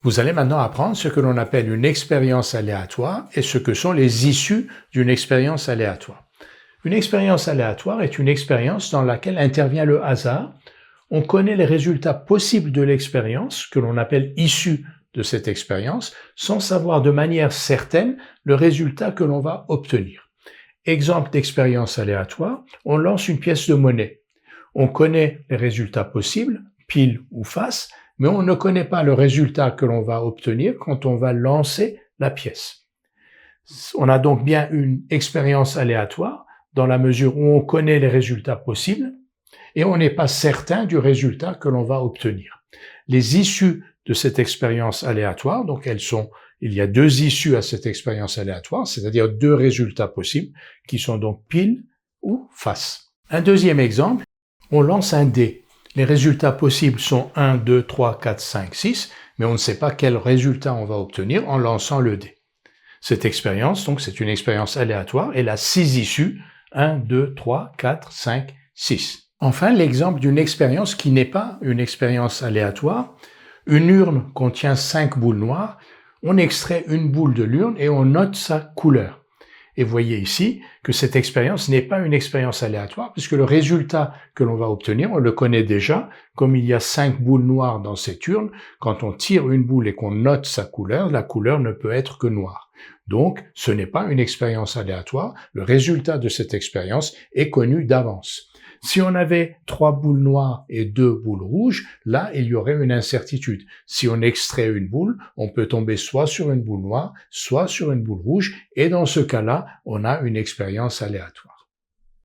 Vous allez maintenant apprendre ce que l'on appelle une expérience aléatoire et ce que sont les issues d'une expérience aléatoire. Une expérience aléatoire est une expérience dans laquelle intervient le hasard. On connaît les résultats possibles de l'expérience, que l'on appelle issues de cette expérience, sans savoir de manière certaine le résultat que l'on va obtenir. Exemple d'expérience aléatoire, on lance une pièce de monnaie. On connaît les résultats possibles, pile ou face, mais on ne connaît pas le résultat que l'on va obtenir quand on va lancer la pièce. On a donc bien une expérience aléatoire dans la mesure où on connaît les résultats possibles et on n'est pas certain du résultat que l'on va obtenir. Les issues de cette expérience aléatoire, donc il y a deux issues à cette expérience aléatoire, c'est-à-dire deux résultats possibles qui sont donc pile ou face. Un deuxième exemple, on lance un dé. Les résultats possibles sont 1, 2, 3, 4, 5, 6, mais on ne sait pas quel résultat on va obtenir en lançant le dé. Cette expérience, donc, c'est une expérience aléatoire, elle a 6 issues, 1, 2, 3, 4, 5, 6. Enfin, l'exemple d'une expérience qui n'est pas une expérience aléatoire. Une urne contient 5 boules noires, on extrait une boule de l'urne et on note sa couleur. Et vous voyez ici que cette expérience n'est pas une expérience aléatoire puisque le résultat que l'on va obtenir, on le connaît déjà. Comme il y a 5 boules noires dans cette urne, quand on tire une boule et qu'on note sa couleur, la couleur ne peut être que noire. Donc, ce n'est pas une expérience aléatoire. Le résultat de cette expérience est connu d'avance. Si on avait 3 boules noires et 2 boules rouges, là, il y aurait une incertitude. Si on extrait une boule, on peut tomber soit sur une boule noire, soit sur une boule rouge, et dans ce cas-là, on a une expérience aléatoire.